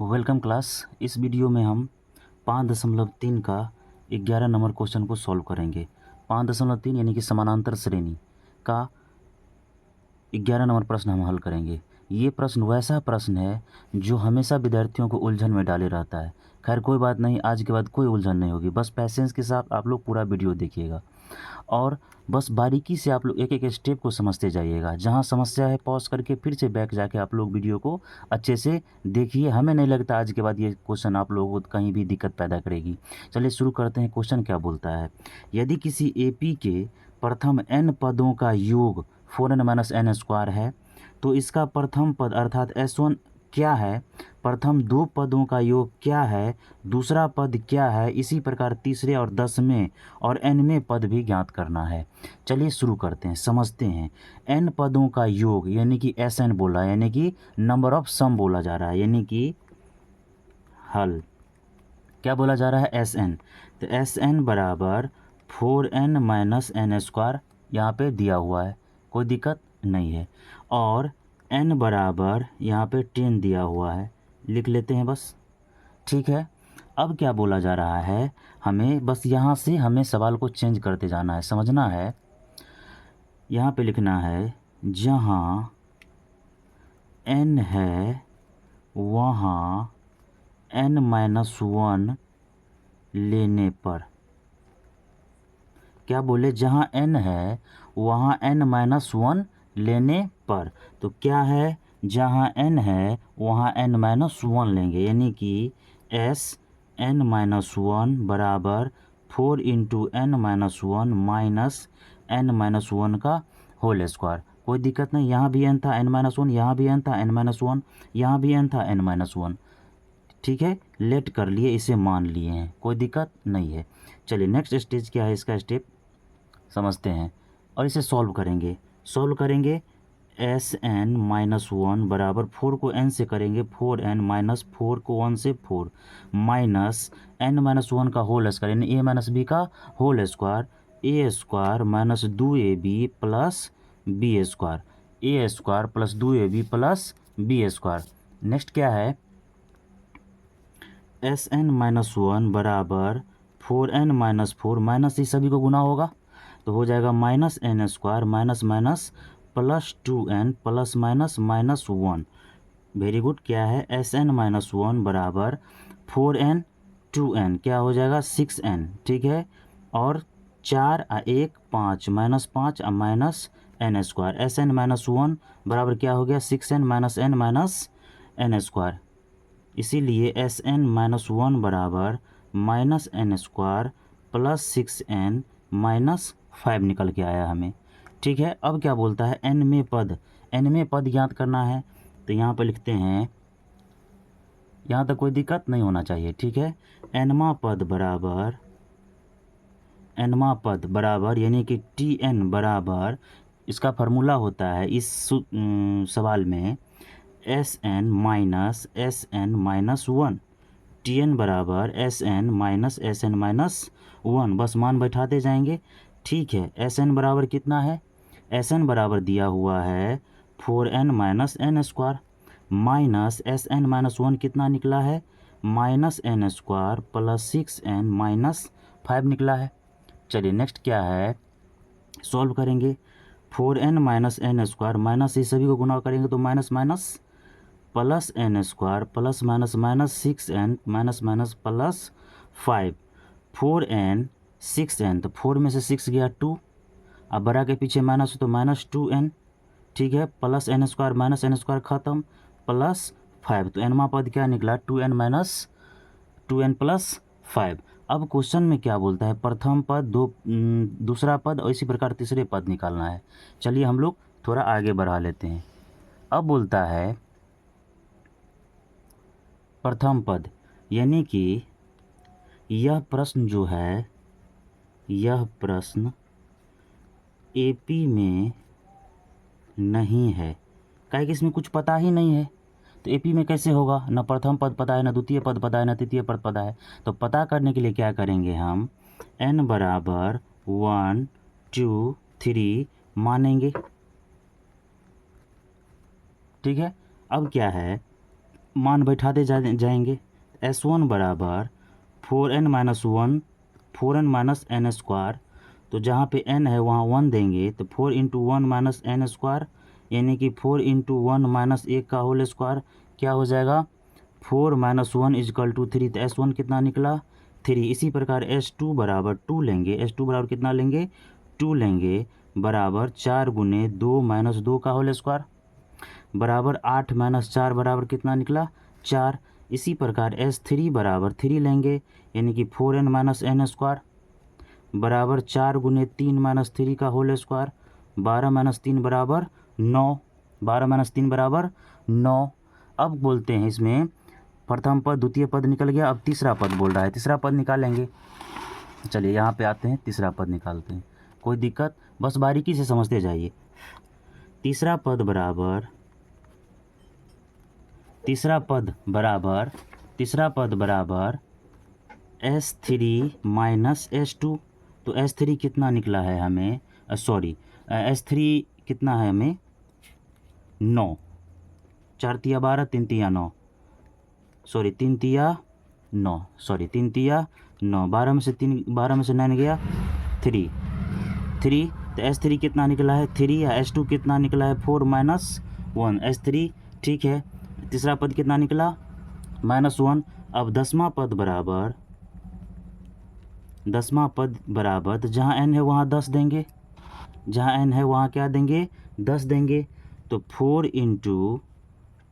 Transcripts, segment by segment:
Welcome class. इस video में हम 5.3 का 11 नंबर क्वेश्चन को सॉल्व करेंगे। 5.3 यानी कि समानांतर श्रेणी का 11 नंबर प्रश्न हम हल करेंगे। ये प्रश्न वैसा प्रश्न है जो हमेशा विद्यार्थियों को उलझन में डाले रहता है। खैर कोई बात नहीं, आज के बाद कोई उलझन नहीं होगी, बस पैसेंस के साथ आप लोग पूरा वीडियो देखिएगा और बस बारीकी से आप लोग एक एक स्टेप को समझते जाइएगा। जहाँ समस्या है पॉज करके फिर से बैक जाके आप लोग वीडियो को अच्छे से देखिए। हमें नहीं लगता आज के बाद ये क्वेश्चन आप लोगों को कहीं भी दिक्कत पैदा करेगी। चलिए शुरू करते हैं। क्वेश्चन क्या बोलता है, यदि किसी एपी के प्रथम n पदों का योग 4n-n² है तो इसका प्रथम पद अर्थात S1 क्या है, प्रथम दो पदों का योग क्या है, दूसरा पद क्या है, इसी प्रकार तीसरे और 10वें और nवें पद भी ज्ञात करना है। चलिए शुरू करते हैं, समझते हैं। n पदों का योग यानी कि Sn बोला, यानी कि नंबर ऑफ सम बोला जा रहा है, यानी कि हल क्या बोला जा रहा है, Sn। तो Sn बराबर 4n-n², यहाँ पे दिया हुआ है, कोई दिक्कत नहीं है। और n बराबर यहाँ पे 10 दिया हुआ है, लिख लेते हैं बस, ठीक है। अब क्या बोला जा रहा है, हमें बस यहाँ से हमें सवाल को चेंज करते जाना है, समझना है। यहाँ पे लिखना है जहाँ n है वहाँ n-1 लेने पर, क्या बोले, जहाँ n है वहाँ n-1 लेने पर। तो क्या है, जहाँ n है वहाँ n-1 लेंगे, यानी कि Sn-1 बराबर 4 इंटू n-1 माइनस n-1 का होल स्क्वायर। कोई दिक्कत नहीं, यहाँ भी n था n-1, यहाँ भी n था n-1, यहाँ भी n था n-1, ठीक है। लेट कर लिए, इसे मान लिए हैं, कोई दिक्कत नहीं है। चलिए नेक्स्ट स्टेज क्या है, इसका स्टेप समझते हैं और इसे सॉल्व करेंगे। Sn-1 बराबर 4 को n से करेंगे 4n माइनस 4 को 1 से 4 माइनस n-1 का होल स्क्वायर यानी a माइनस बी का whole square, A square minus 2ab plus B square, A square plus 2ab plus B square. Next क्या है, Sn-1 बराबर 4n-4 माइनस, इस सभी को गुना होगा तो हो जाएगा -n² minus minus plus 2n plus minus minus 1। Very good. क्या है, Sn-1 बराबर 4n 2n क्या हो जाएगा 6n, ठीक है। और 4 1 5 -5 माइनस n²। Sn-1 बराबर क्या हो गया 6n minus n minus n²। इसीलिए Sn-1 बराबर -n² प्लस 6n माइनस 5 निकल के आया हमें, ठीक है। अब क्या बोलता है, n में पद ज्ञात करना है। तो यहाँ पर लिखते हैं, यहाँ तक कोई दिक्कत नहीं होना चाहिए, ठीक है। nवां पद बराबर यानी कि Tn बराबर, इसका फार्मूला होता है इस सवाल में Sn माइनस Sn-1, Tn बराबर Sn-1, बस मान बैठाते जाएंगे, ठीक है। Sn बराबर कितना है, Sn बराबर दिया हुआ है 4n-n² माइनस Sn-1 कितना निकला है -n² प्लस 6n माइनस 5 निकला है। चलिए नेक्स्ट क्या है, सॉल्व करेंगे। 4n-n² माइनस ये सभी को गुना करेंगे तो minus minus plus n² plus minus minus 6n minus minus plus 5, 4n 6n, तो 4 में से 6 गया 2, अब बड़ा के पीछे माइनस तो माइनस 2n, ठीक है, प्लस n² माइनस n² खत्म प्लस 5, तो nवां पद क्या निकला 2n माइनस 2n प्लस 5। अब क्वेश्चन में क्या बोलता है, प्रथम पद दूसरा पद और इसी प्रकार तीसरे पद निकालना है। चलिए हम लोग थोड़ा आगे बढ़ा लेते हैं। अब बोलता है प्रथम पद, यानी कि यह प्रश्न जो है, यह प्रश्न एपी में नहीं है, काहे कि इसमें कुछ पता ही नहीं है। तो एपी में कैसे होगा, न प्रथम पद पता है, न द्वितीय पद पता है, न तृतीय पद पता है। तो पता करने के लिए क्या करेंगे हम, n बराबर 1 2 3 मानेंगे, ठीक है। अब क्या है, मान बैठाते जाएंगे। S1 बराबर 4n-1 तो जहाँ पे n है वहाँ 1 देंगे तो 4 इंटू 1 माइनस एन स्क्वायर यानी कि 4 इंटू 1 माइनस 1 का होल स्क्वायर क्या हो जाएगा 4 माइनस 1 इजकल टू 3। तो S1 कितना निकला 3। इसी प्रकार S2 बराबर 2 लेंगे। S2 बराबर कितना लेंगे 2 लेंगे बराबर 4 गुने 2 माइनस 2 का होल स्क्वायर बराबर 8 माइनस 4 बराबर कितना निकला 4। इसी प्रकार S3 बराबर 3 लेंगे यानी कि 4n माइनस एन स्क्वायर बराबर 4 गुने 3 माइनस 3 का होल स्क्वायर 12 माइनस 3 बराबर 9। 12 माइनस 3 बराबर 9। अब बोलते हैं इसमें प्रथम पद द्वितीय पद निकल गया। अब तीसरा पद बोल रहा है, तीसरा पद निकालेंगे। चलिए यहाँ पे आते हैं, तीसरा पद निकालते हैं। कोई दिक्कत, बस बारीकी से समझते जाइए। तीसरा पद बराबर S3 माइनस S2। तो S3 कितना निकला है हमें, S3 कितना है हमें 9। 4 तिया 12 3 तिया 9 3 तिया 9 3 तिया 9 12 में से 9 गया 3। तो S3 कितना निकला है 3 या S2 कितना निकला है 4 माइनस 1 S3। ठीक है, तीसरा पद कितना निकला -1। अब दसवां पद बराबर तो जहाँ n है वहाँ 10 देंगे, जहाँ n है वहाँ क्या देंगे 10 देंगे। तो 4 इंटू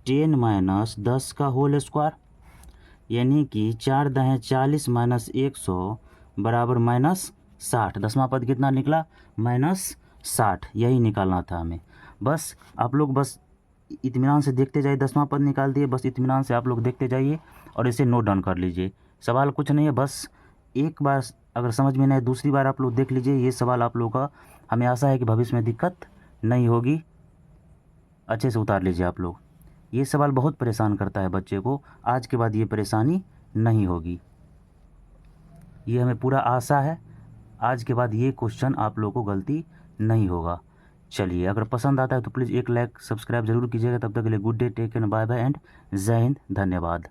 10 माइनस 10 का होल स्क्वायर यानी कि 4 दहें 40 माइनस 100 बराबर -60। दसवां पद कितना निकला -60। यही निकालना था हमें। बस आप लोग बस इत्मीनान से देखते जाइए। दसवां पद निकाल दिए, बस इत्मीनान से आप लोग देखते जाइए और इसे नोट डाउन कर लीजिए। सवाल कुछ नहीं है, बस एक बार अगर समझ में नहीं दूसरी बार आप लोग देख लीजिए। ये सवाल आप लोगों का हमें आशा है कि भविष्य में दिक्कत नहीं होगी। अच्छे से उतार लीजिए आप लोग। ये सवाल बहुत परेशान करता है बच्चे को, आज के बाद ये परेशानी नहीं होगी, ये हमें पूरा आशा है। आज के बाद ये क्वेश्चन आप लोगों को गलती नहीं होगा। चलिए, अगर पसंद आता है तो प्लीज़ एक लाइक सब्सक्राइब जरूर कीजिएगा। तब तक के लिए good day, take care, bye bye and जय हिंद, धन्यवाद।